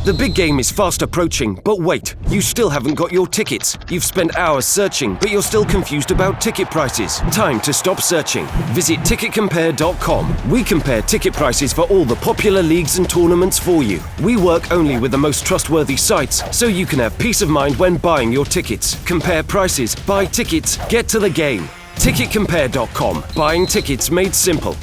The big game is fast approaching, but wait, you still haven't got your tickets. You've spent hours searching, but you're still confused about ticket prices. Time to stop searching. Visit ticketcompare.com. We compare ticket prices for all the popular leagues and tournaments for you. We work only with the most trustworthy sites, so you can have peace of mind when buying your tickets. Compare prices, buy tickets, get to the game. Ticketcompare.com. Buying tickets made simple.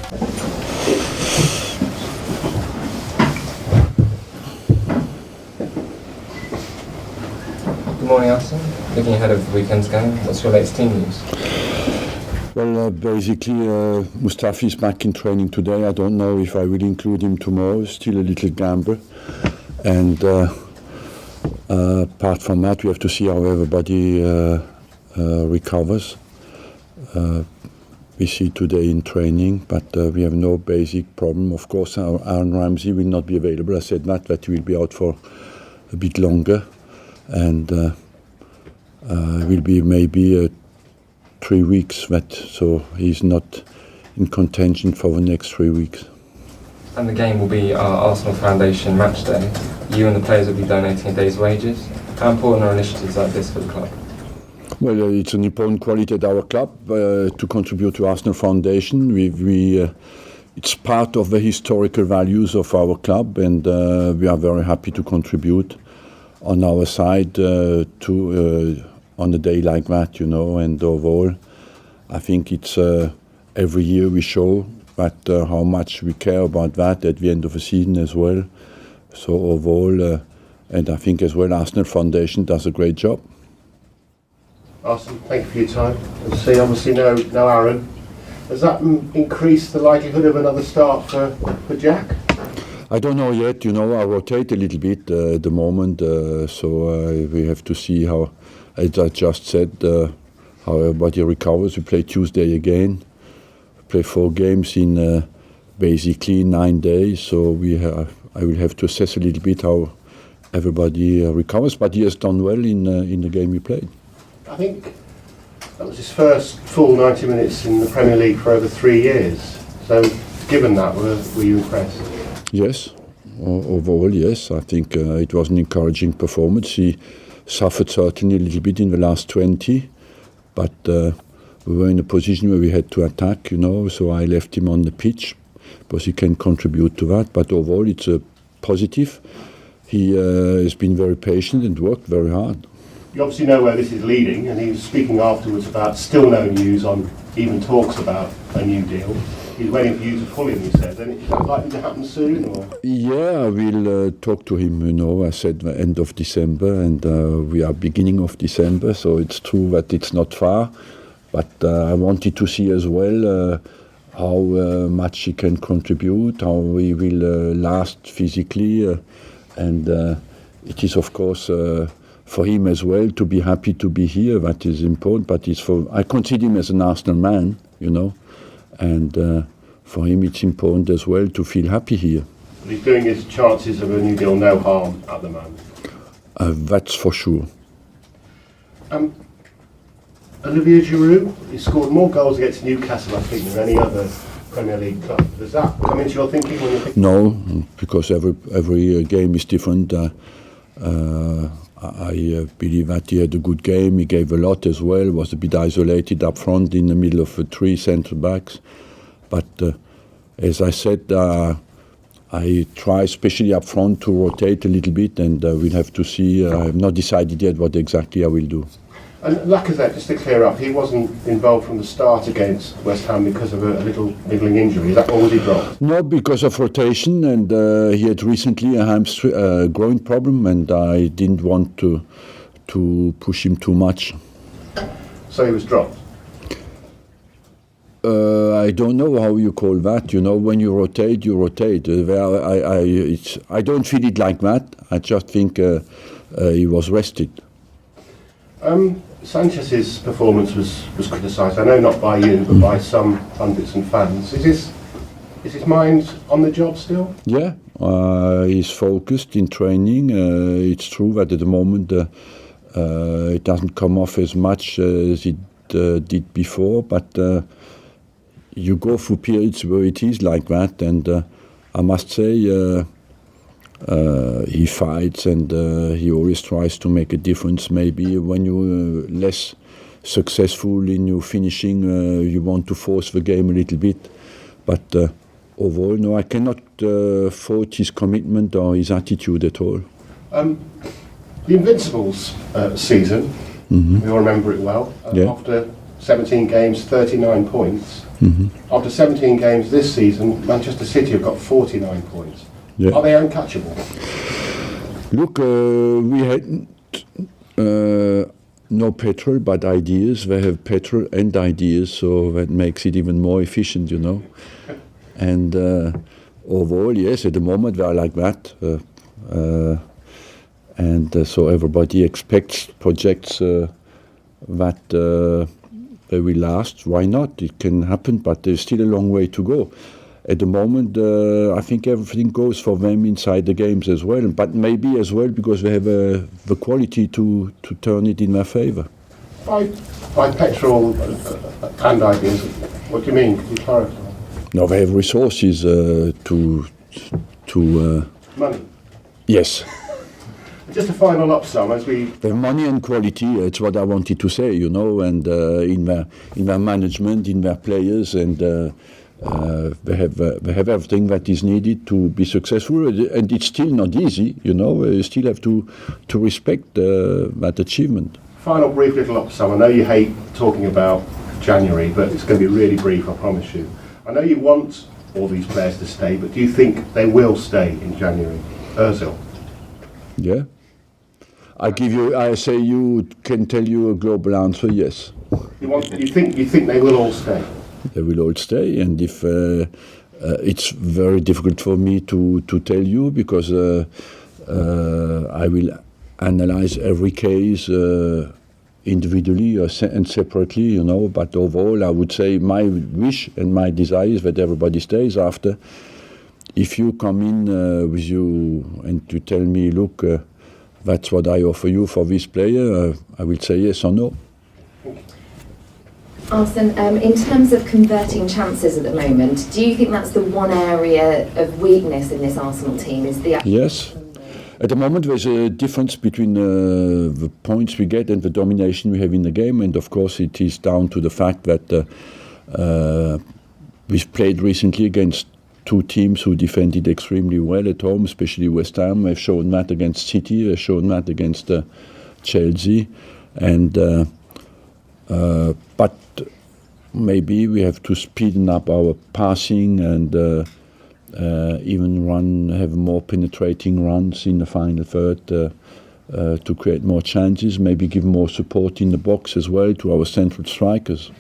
Good morning, Arsene. Looking ahead of the weekend's game, what's your latest team news? Well, basically, Mustafi is back in training today. I don't know if I will include him tomorrow. Still a little gamble. And apart from that, we have to see how everybody recovers. We see today in training, but we have no basic problem. Of course, Aaron Ramsey will not be available. I said that he will be out for a bit longer. And will be maybe 3 weeks, so he's not in contention for the next 3 weeks. And the game will be our Arsenal Foundation match day. You and the players will be donating a day's wages. How important are initiatives like this for the club? Well, it's an important quality at our club to contribute to Arsenal Foundation. It's part of the historical values of our club, and we are very happy to contribute on our side on a day like that, and overall I think it's every year we show that how much we care about that at the end of the season as well. So overall, and I think as well Arsenal Foundation does a great job. Arsene, thank you for your time. As you see, obviously no Aaron. Does that increase the likelihood of another start for Jack? I don't know yet, I rotate a little bit at the moment, so we have to see how, as I just said, how everybody recovers. We play Tuesday again, we play 4 games in basically 9 days, so I will have to assess a little bit how everybody recovers, but he has done well in the game we played. I think that was his first full 90 minutes in the Premier League for over 3 years, so given that, were you impressed? Yes, overall, yes. I think it was an encouraging performance. He suffered certainly a little bit in the last 20, but we were in a position where we had to attack, so I left him on the pitch because he can contribute to that. But overall, it's a positive. He has been very patient and worked very hard. You obviously know where this is leading, and he was speaking afterwards about still no news on even talks about a new deal. He's waiting for you to pull him, he said. And is that likely to happen soon? Or? Yeah, I will talk to him, I said the end of December, and we are beginning of December, so it's true that it's not far. But I wanted to see as well how much he can contribute, how he will last physically. And it is, of course, for him as well to be happy to be here. That is important, but I consider him as an Arsenal man, and for him it's important as well to feel happy here. But he's doing his chances of a new deal no harm at the moment. That's for sure. Olivier Giroud, he scored more goals against Newcastle, I think, than any other Premier League club. Does that come into your thinking when you think? No, because every game is different. I believe that he had a good game. He gave a lot as well. Was a bit isolated up front in the middle of 3 centre backs. But as I said, I try, especially up front, to rotate a little bit, and we'll have to see. I have not decided yet what exactly I will do. And Lacazette, just to clear up, he wasn't involved from the start against West Ham because of a little niggling injury. Is that what was he dropped? No, because of rotation, and he had recently a hamstring groin problem, and I didn't want to push him too much. So he was dropped? I don't know how you call that. When you rotate, you rotate. I don't feel it like that. I just think he was rested. Sanchez's performance was criticised. I know not by you, but by some pundits and fans. Is his mind on the job still? Yeah, he's focused in training. It's true that at the moment it doesn't come off as much as it did before, but you go through periods where it is like that, and I must say he fights, and he always tries to make a difference. Maybe when you're less successful in your finishing, you want to force the game a little bit. But overall, no, I cannot fault his commitment or his attitude at all. The Invincibles season, we all remember it well. Yeah. After 17 games, 39 points. After 17 games this season, Manchester City have got 49 points. Yeah. Are they uncatchable? Look, we had no petrol but ideas. They have petrol and ideas, so that makes it even more efficient, you know. And overall, yes, at the moment they are like that. So everybody expects projects that they will last. Why not? It can happen, but there's still a long way to go. At the moment, I think everything goes for them inside the games as well, but maybe as well because they have the quality to turn it in their favour. By petrol and ideas, what do you mean? Can you clarify? No, they have resources to Money. yes. Just a final up sum as we... They have money and quality. It's what I wanted to say, you know, and in their management, in their players, and they have everything that is needed to be successful. And it's still not easy, you know. You still have to respect that achievement. Final brief little up sum. I know you hate talking about January, but it's going to be really brief, I promise you. I know you want all these players to stay, but do you think they will stay in January? Ozil? Yeah. I say you can tell you a global answer, yes. You think they will all stay? They will all stay, and if it's very difficult for me to tell you because I will analyze every case individually and separately, you know. But overall, I would say my wish and my desire is that everybody stays after. If you come in with you and you tell me, look, that's what I offer you for this player, I will say yes or no. Arsene, in terms of converting chances at the moment, do you think that's the one area of weakness in this Arsenal team? Is the Yes. At the moment, there's a difference between the points we get and the domination we have in the game, and of course, it is down to the fact that we've played recently against two teams who defended extremely well at home, especially West Ham. They've shown that against City, they've shown that against Chelsea, and but maybe we have to speeden up our passing and even have more penetrating runs in the final third to create more chances, maybe give more support in the box as well to our central strikers.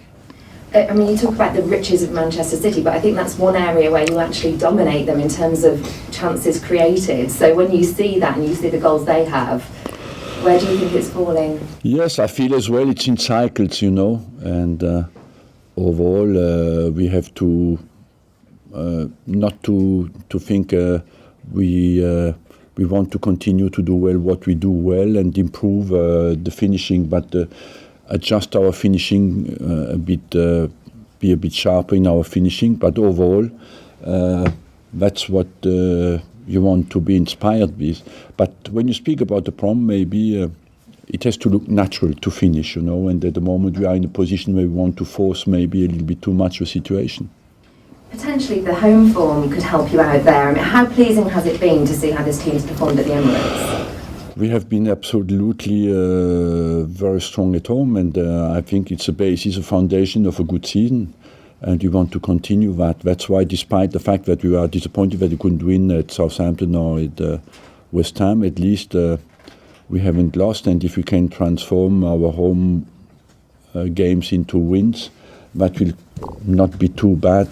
I mean, you talk about the riches of Manchester City, but I think that's one area where you actually dominate them in terms of chances created. So when you see that and you see the goals they have, where do you think it's falling? Yes, I feel as well it's in cycles, you know, and overall we have to not to think we want to continue to do well what we do well and improve the finishing, but adjust our finishing a bit, be a bit sharper in our finishing. But overall, that's what you want to be inspired with. But when you speak about the problem, maybe it has to look natural to finish, you know. And at the moment, we are in a position where we want to force maybe a little bit too much the situation. Potentially the home form could help you out there. I mean, how pleasing has it been to see how this team's performed at the Emirates? We have been absolutely very strong at home, and I think it's a basis, a foundation of a good season, and we want to continue that. That's why, despite the fact that we are disappointed that we couldn't win at Southampton or at West Ham, at least we haven't lost, and if we can transform our home games into wins, that will not be too bad.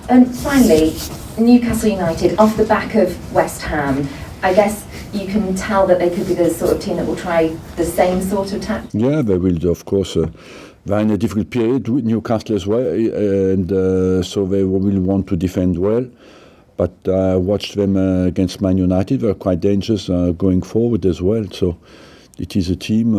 And finally, Newcastle United, off the back of West Ham, I guess you can tell that they could be the sort of team that will try the same sort of tactic. Yeah, they will, of course. They're in a difficult period with Newcastle as well, and so they will want to defend well. But I watched them against Man United. They're quite dangerous going forward as well. So it is a team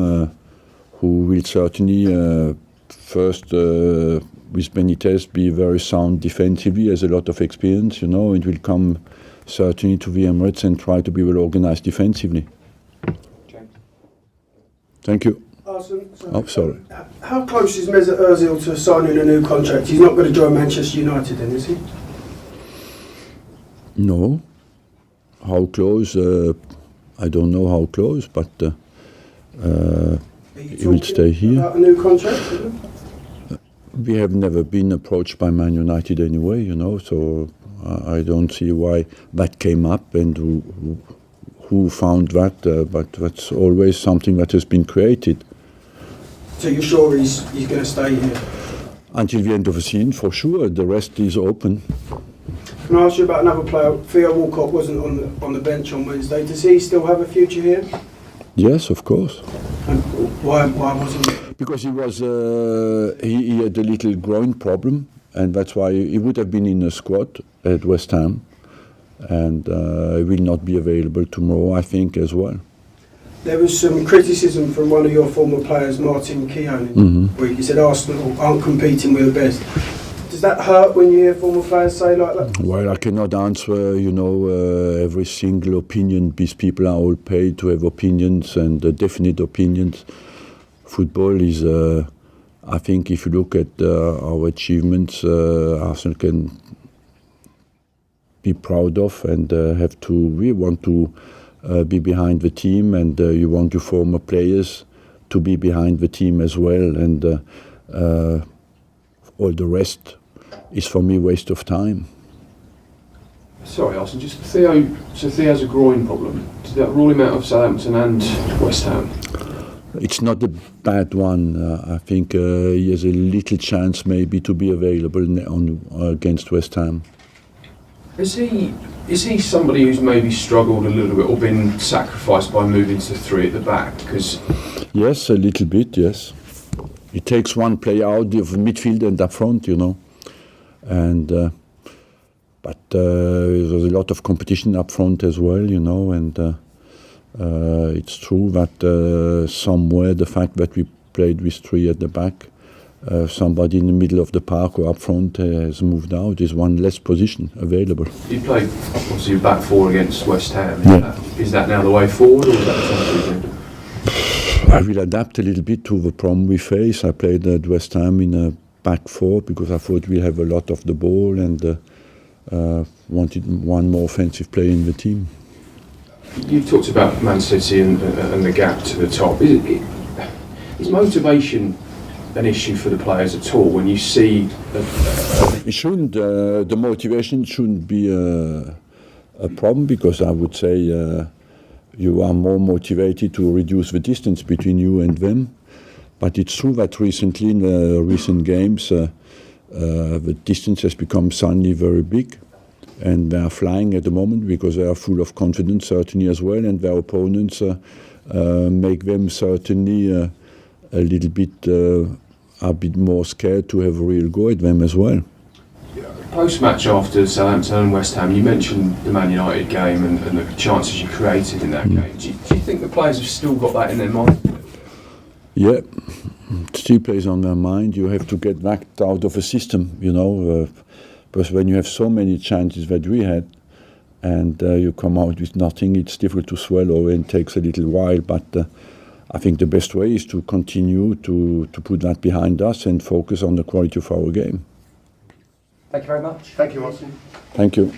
who will certainly first with Benitez be very sound defensively, has a lot of experience, you know. It will come certainly to the Emirates and try to be well organised defensively. James. Thank you. Arsene, Sorry. How close is Mesut Ozil to signing a new contract? He's not going to join Manchester United then, is he? No. How close? I don't know how close, but he will stay here. About a new contract? We have never been approached by Man United anyway, you know, so I don't see why that came up and who found that, but that's always something that has been created. So you're sure he's going to stay here? Until the end of the season, for sure. The rest is open. Can I ask you about another player? Theo Walcott wasn't on the bench on Wednesday. Does he still have a future here? Yes, of course. And why wasn't he? Because he was he had a little groin problem, and that's why he would have been in the squad at West Ham, and he will not be available tomorrow, I think, as well. There was some criticism from one of your former players, Martin Keown, in the week. He said Arsenal aren't competing with the best. Does that hurt when you hear former players say like that? Well, I cannot answer, you know, every single opinion. These people are all paid to have opinions and definite opinions. Football is, I think, if you look at our achievements, Arsenal can be proud of and we want to be behind the team, and you want your former players to be behind the team as well, and all the rest is for me waste of time. Sorry, Arsene, just Theo's a groin problem. Did that rule him out of Southampton and West Ham? It's not a bad one. I think he has a little chance maybe to be available against West Ham. Is he somebody who's maybe struggled a little bit or been sacrificed by moving to three at the back? Because yes, a little bit, yes. It takes one player out of midfield and up front, you know. And but there's a lot of competition up front as well, you know, and it's true that somewhere the fact that we played with three at the back, somebody in the middle of the park or up front has moved out, is one less position available. you played obviously back four against West Ham. Yeah. Is that now the way forward, or is that something you I will adapt a little bit to the problem we face. I played at West Ham in a back four because I thought we have a lot of the ball and wanted one more offensive player in the team. You've talked about Man City and the gap to the top. Is motivation an issue for the players at all when you see? It shouldn't. The motivation shouldn't be a problem, because I would say you are more motivated to reduce the distance between you and them. But it's true that recently, in the recent games, the distance has become suddenly very big, and they are flying at the moment because they are full of confidence, certainly as well, and their opponents make them certainly a little bit a bit more scared to have a real go at them as well. Post-match after Southampton and West Ham, you mentioned the Man United game and the chances you created in that game. Do you think the players have still got that in their mind? Yeah, it still plays on their mind. You have to get back out of a system, you know, because when you have so many chances that we had and you come out with nothing, it's difficult to swallow and takes a little while. But I think the best way is to continue to put that behind us and focus on the quality of our game. Thank you very much. Thank you, Arsene. Thank you.